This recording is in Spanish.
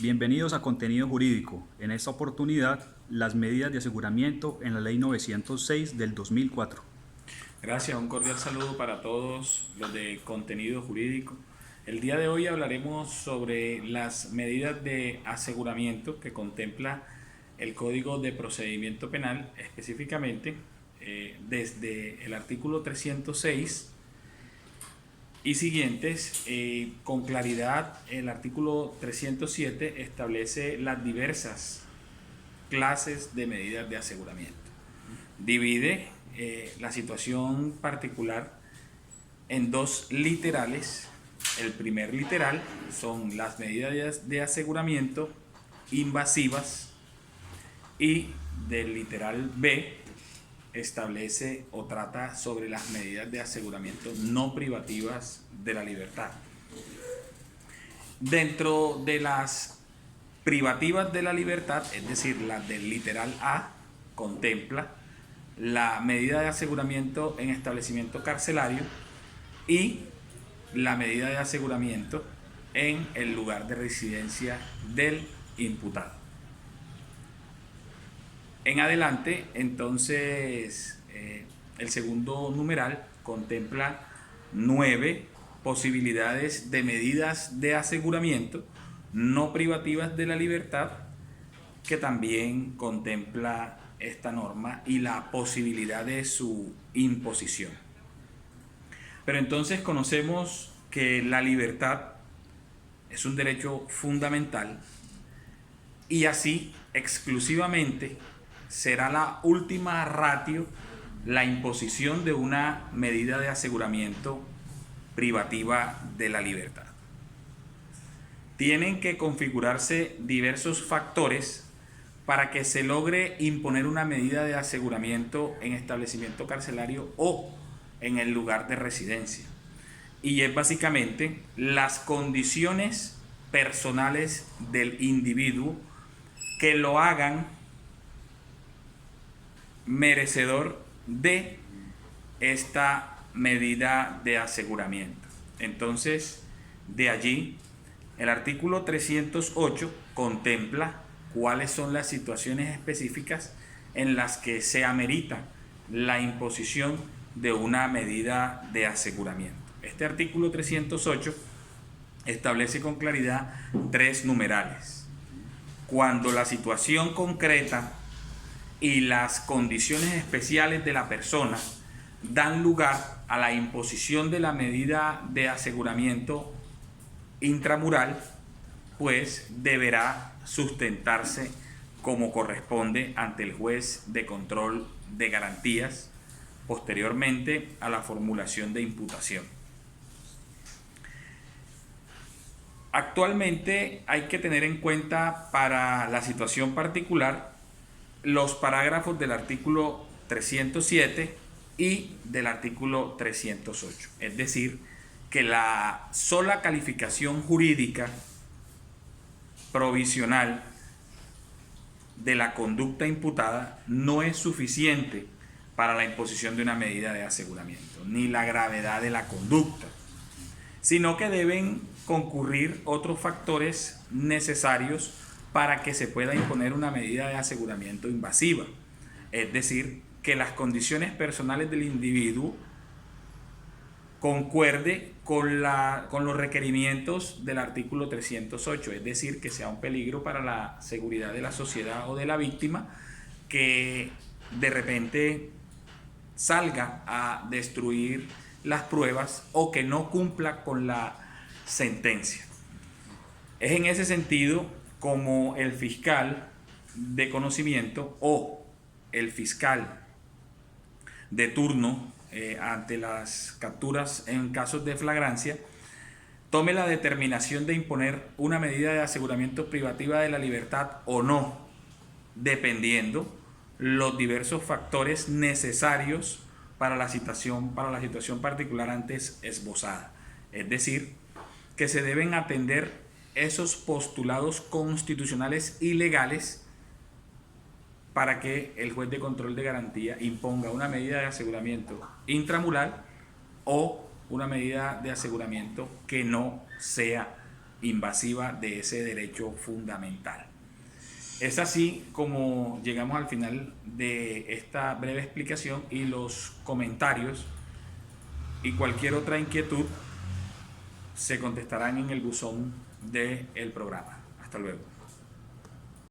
Bienvenidos a Contenido Jurídico. En esta oportunidad, las medidas de aseguramiento en la Ley 906 del 2004. Gracias, un cordial saludo para todos los de Contenido Jurídico. El día de hoy hablaremos sobre las medidas de aseguramiento que contempla el Código de Procedimiento Penal, específicamente desde el artículo 306 y siguientes. Con claridad, el artículo 307 establece las diversas clases de medidas de aseguramiento. Divide la situación particular en dos literales. El primer literal son las medidas de aseguramiento invasivas, y del literal B establece o trata sobre las medidas de aseguramiento no privativas de la libertad. Dentro de las privativas de la libertad, es decir, las del literal A, contempla la medida de aseguramiento en establecimiento carcelario y la medida de aseguramiento en el lugar de residencia del imputado. En adelante, entonces, el segundo numeral contempla 9 posibilidades de medidas de aseguramiento no privativas de la libertad, que también contempla esta norma y la posibilidad de su imposición. Pero entonces conocemos que la libertad es un derecho fundamental y así exclusivamente será la última ratio la imposición de una medida de aseguramiento privativa de la libertad. Tienen que configurarse diversos factores para que se logre imponer una medida de aseguramiento en establecimiento carcelario o en el lugar de residencia. Y es básicamente las condiciones personales del individuo que lo hagan merecedor de esta medida de aseguramiento. Entonces, de allí, el artículo 308 contempla cuáles son las situaciones específicas en las que se amerita la imposición de una medida de aseguramiento. Este artículo 308 establece con claridad 3 numerales. Cuando la situación concreta y las condiciones especiales de la persona dan lugar a la imposición de la medida de aseguramiento intramural, pues deberá sustentarse como corresponde ante el juez de control de garantías posteriormente a la formulación de imputación. Actualmente hay que tener en cuenta para la situación particular los parágrafos del artículo 307 y del artículo 308. Es decir, que la sola calificación jurídica provisional de la conducta imputada no es suficiente para la imposición de una medida de aseguramiento, ni la gravedad de la conducta, sino que deben concurrir otros factores necesarios para que se pueda imponer una medida de aseguramiento invasiva. Es decir, que las condiciones personales del individuo concuerde con los requerimientos del artículo 308, es decir, que sea un peligro para la seguridad de la sociedad o de la víctima, que de repente salga a destruir las pruebas o que no cumpla con la sentencia. Es en ese sentido como el fiscal de conocimiento o el fiscal de turno ante las capturas en casos de flagrancia tome la determinación de imponer una medida de aseguramiento privativa de la libertad o no, dependiendo los diversos factores necesarios para la situación particular antes esbozada. Es decir, que se deben atender esos postulados constitucionales y legales para que el juez de control de garantía imponga una medida de aseguramiento intramural o una medida de aseguramiento que no sea invasiva de ese derecho fundamental. Es así como llegamos al final de esta breve explicación, y los comentarios y cualquier otra inquietud se contestarán en el buzón del programa. Hasta luego.